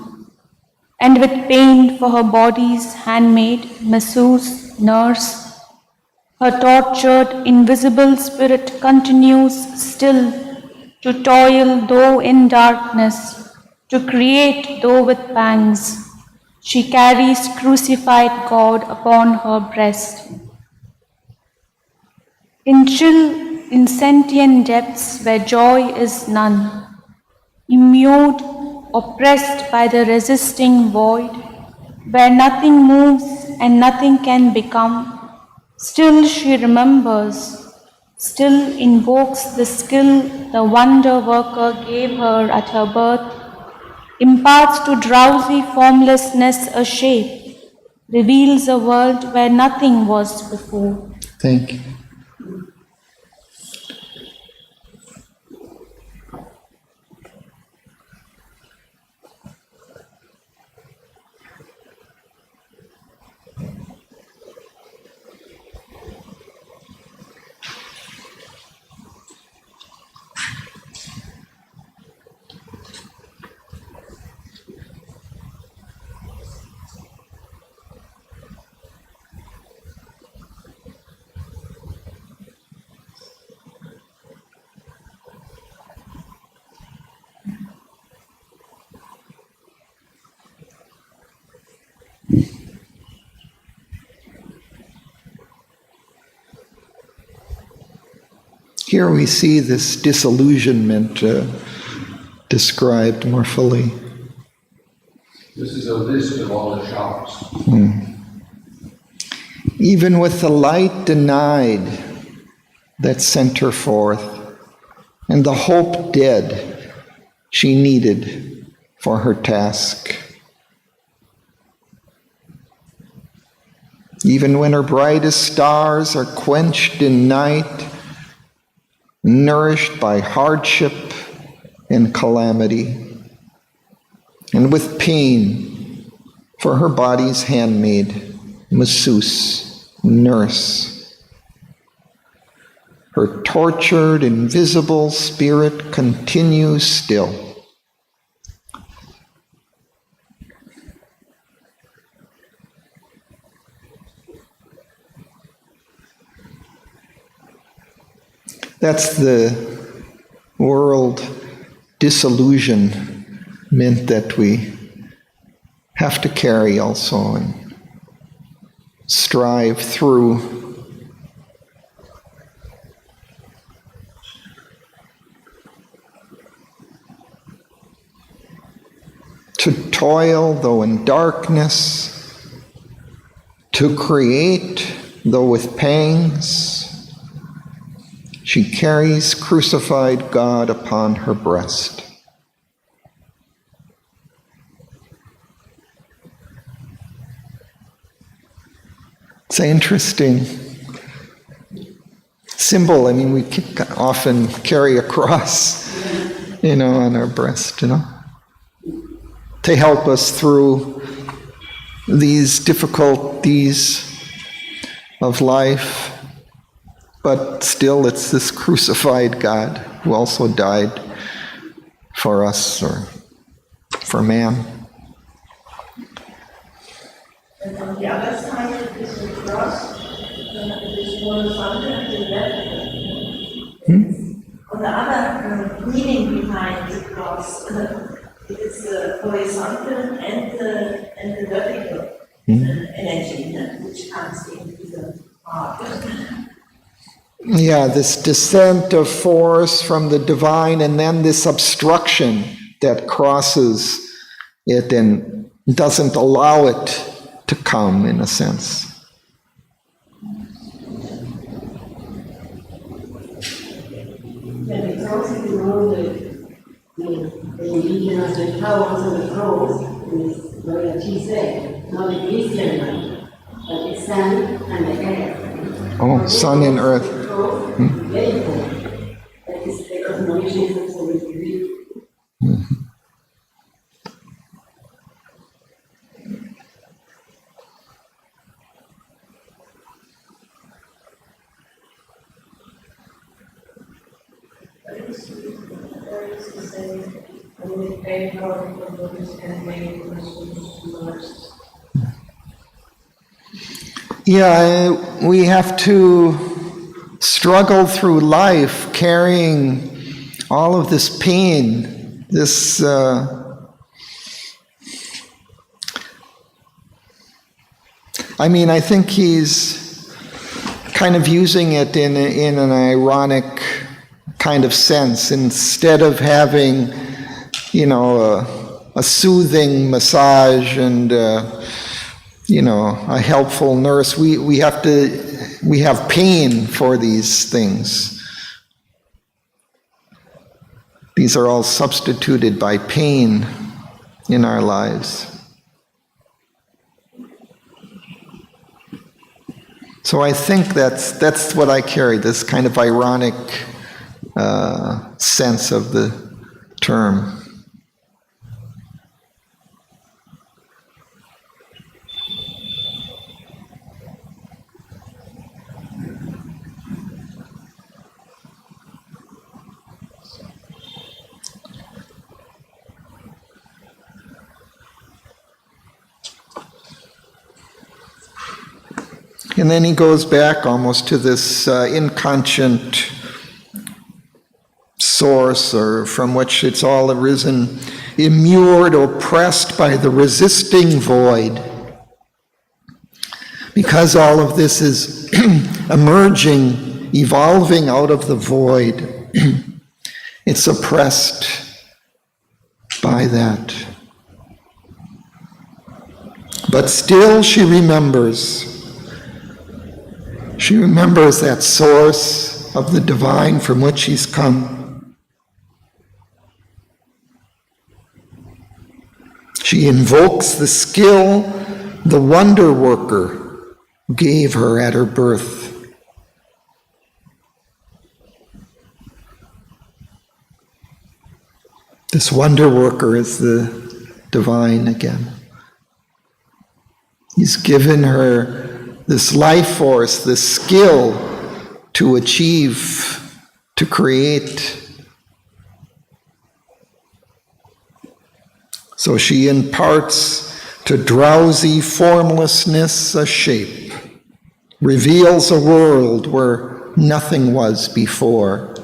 and with pain for her body's handmaid, masseuse, nurse, her tortured, invisible spirit continues still to toil, though in darkness, To create, though with pangs, she carries crucified God upon her breast. In chill, insentient depths where joy is none, immured, oppressed by the resisting void, where nothing moves and nothing can become, still she remembers, still invokes the skill the wonder worker gave her at her birth, imparts to drowsy formlessness a shape, reveals a world where nothing was before. Thank you. Here we see this disillusionment described more fully. This is a list of all the shocks. Even with the light denied that sent her forth, and the hope dead she needed for her task. Even when her brightest stars are quenched in night, nourished by hardship and calamity, and with pain for her body's handmaid, masseuse, nurse. Her tortured, invisible spirit continues still. That's the world disillusionment that we have to carry also and strive through. To toil, though in darkness, to create, though with pangs. She carries crucified God upon her breast. It's an interesting symbol. I mean, we often carry a cross, on our breast, to help us through these difficulties of life. But still, it's this crucified God who also died for us, or for man. And on the other side is the cross, this horizontal and the vertical. On the other meaning behind the cross, it is the horizontal and the vertical energy which comes into the heart. Yeah, this descent of force from the divine, and then this obstruction that crosses it and doesn't allow it to come, in a sense. Yeah, because if you know the religion of the powers of the cross is what she said, not the Christian one, but the sun and the earth. Oh, sun and earth. Very important. That is the cosmology of the belief. Yeah, we have to struggle through life carrying all of this pain, this I mean, I think he's kind of using it in an ironic kind of sense. Instead of having, you know, a soothing massage and, you know, a helpful nurse, we have pain for these things. These are all substituted by pain in our lives. So I think that's what I carry, this kind of ironic sense of the term. And then he goes back almost to this inconscient source, or from which it's all arisen, immured, oppressed by the resisting void. Because all of this is emerging, evolving out of the void, it's oppressed by that. But still she remembers. She remembers that source of the divine from which she's come. She invokes the skill the wonder worker gave her at her birth. This wonder worker is the divine again. He's given her this life force, this skill to achieve, to create. So she imparts to drowsy formlessness a shape, reveals a world where nothing was before.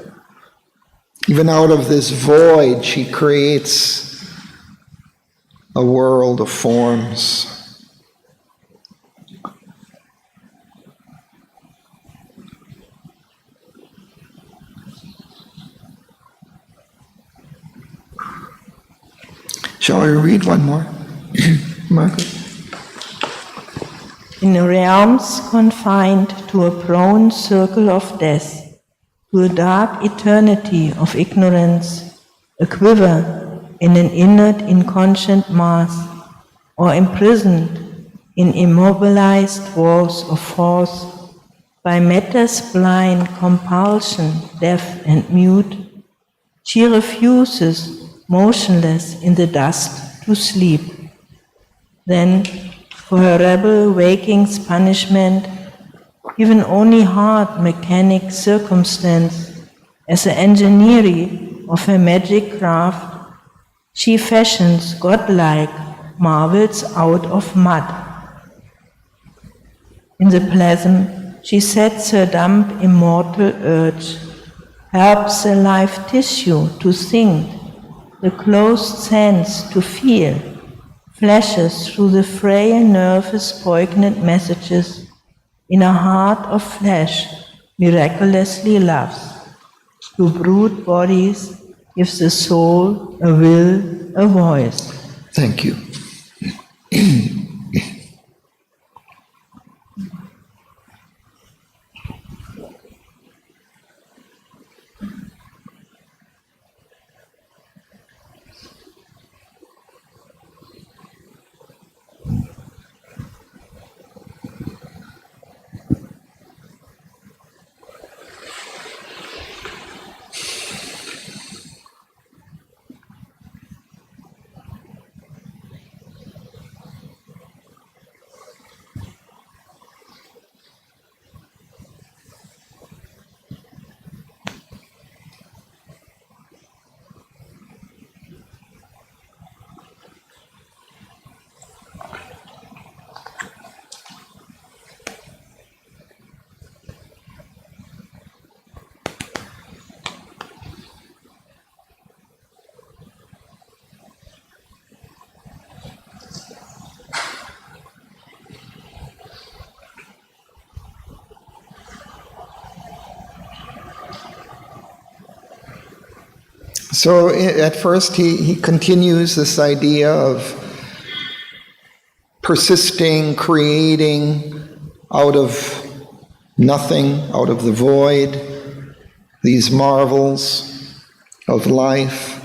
Even out of this void, she creates a world of forms. Shall I read one more? Margaret? In realms confined to a prone circle of death, to a dark eternity of ignorance, a quiver in an inert inconscient mass, or imprisoned in immobilized walls of force, by matter's blind compulsion, deaf and mute, she refuses, motionless in the dust, to sleep. Then, for her rebel waking's punishment, given only hard mechanic circumstance, as the engineering of her magic craft, she fashions godlike marvels out of mud. In the plasm, she sets her dumb immortal urge, helps the live tissue to think, the closed sense to feel, flashes through the frail nervous poignant messages in a heart of flesh miraculously loves. To brute bodies gives the soul a will, a voice. Thank you. So at first he continues this idea of persisting, creating out of nothing, out of the void, these marvels of life.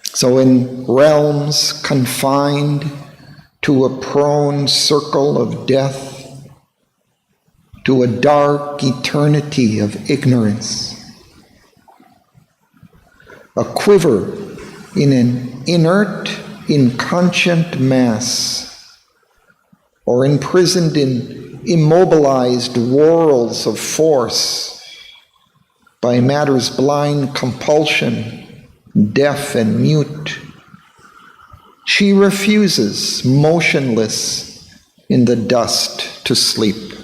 So in realms confined to a prone circle of death, to a dark eternity of ignorance, a quiver in an inert, inconscient mass, or imprisoned in immobilized whorls of force by matter's blind compulsion, deaf and mute. She refuses, motionless in the dust, to sleep.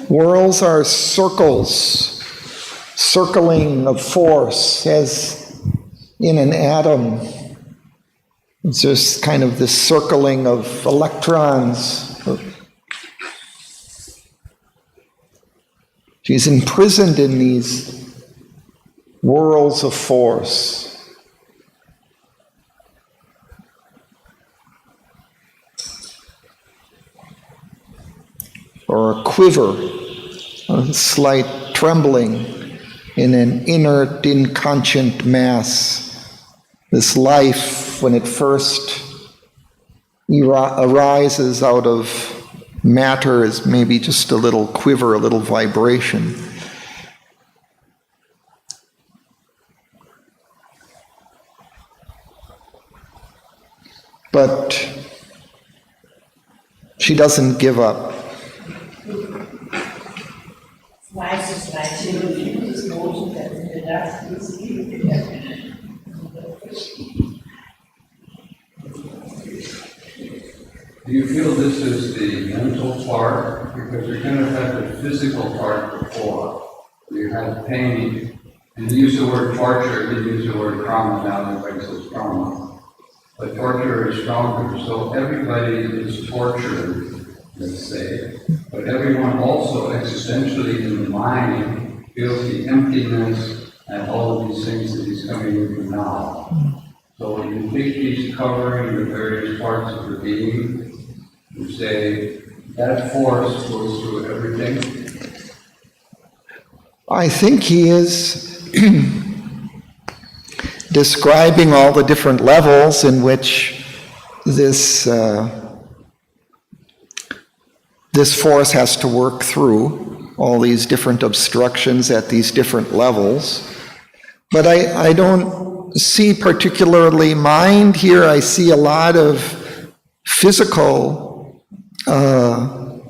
Whorls are circles, circling of force, as in an atom. It's just kind of this circling of electrons. She's imprisoned in these whirls of force. Or a quiver, a slight trembling in an inert, inconscient mass. This life, when it first arises out of matter, is maybe just a little quiver, a little vibration. But she doesn't give up. Do you feel this is the mental part? Because you kind of had the physical part before. You had pain. And you use the word torture, you use the word trauma, now everybody says trauma. But torture is stronger, so everybody is tortured, let's say. But everyone also existentially in the mind feels the emptiness and all of these things that he's coming into now. So when you think he's covering the various parts of the being, you say, that force goes through everything? I think he is describing all the different levels in which this force has to work through, all these different obstructions at these different levels. But I don't see particularly mind here. I see a lot of physical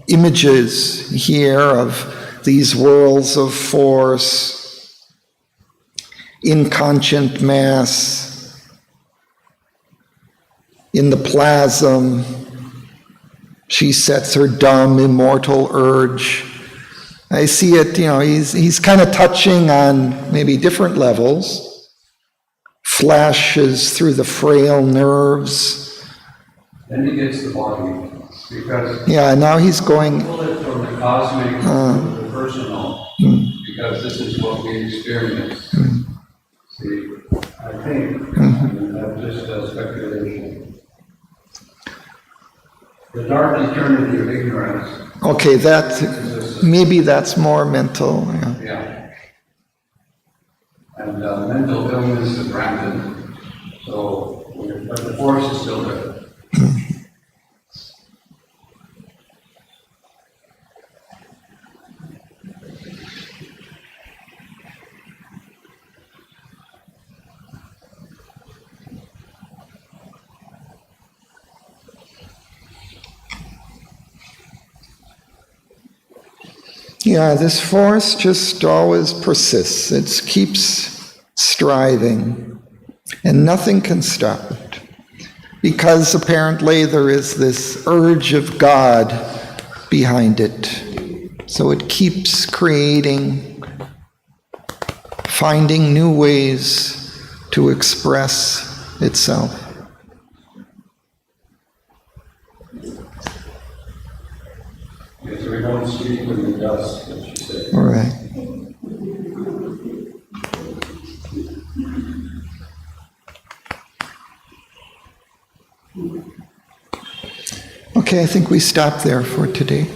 images here of these whirls of force, inconscient mass, in the plasm. She sets her dumb, immortal urge. I see it, he's kind of touching on maybe different levels, flashes through the frail nerves. Then he gets the body. Because now he's going. Pull it from the cosmic to the personal, because this is what we experience. See, I think, that's just a speculation. The dark eternity of ignorance. Okay, maybe that's more mental. Yeah. And mental illness is rampant. So, but the force is still there. Yeah, this force just always persists. It keeps striving, and nothing can stop it. Because apparently there is this urge of God behind it. So it keeps creating, finding new ways to express itself. Because we don't speak in the dust, but she say. All right. Okay, I think we stop there for today.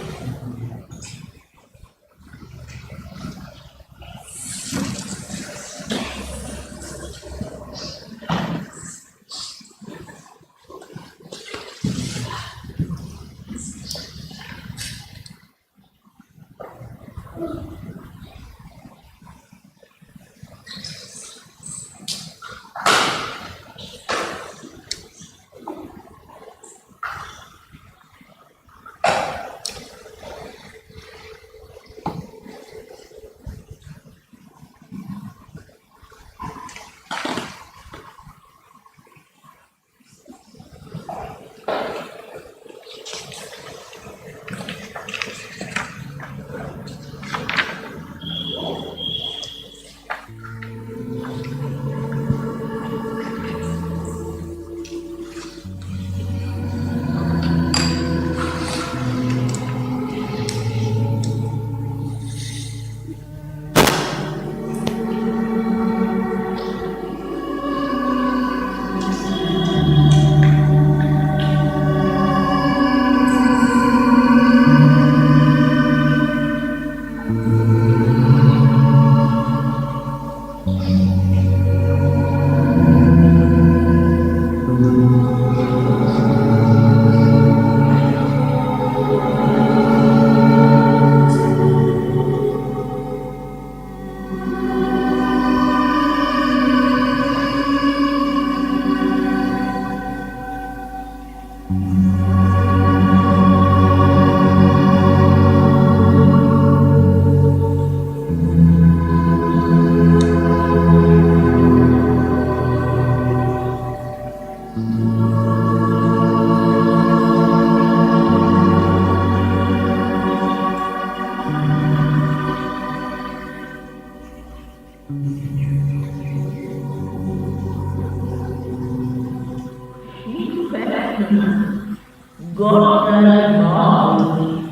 God-like marbles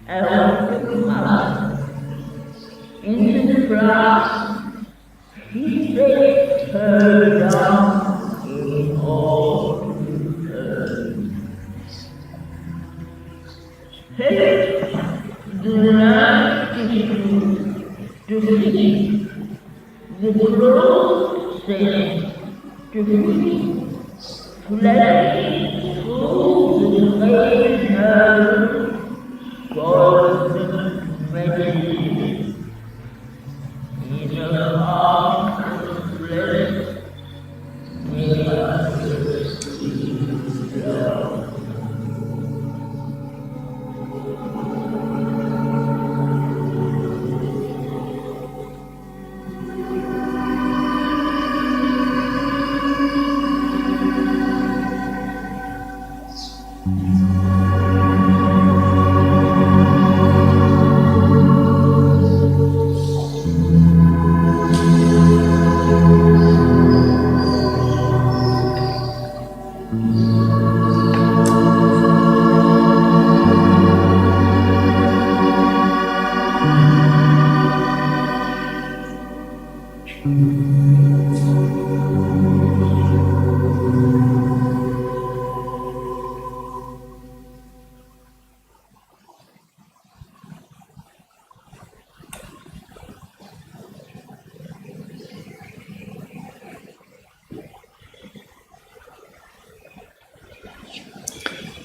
out of the mouth. In the flask, he sets her down in all earth. Help the land to feed, the clothes sent to feed, flesh food made her golden medicine in a heart of flesh may others be love.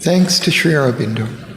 Thanks to Sri Aurobindo.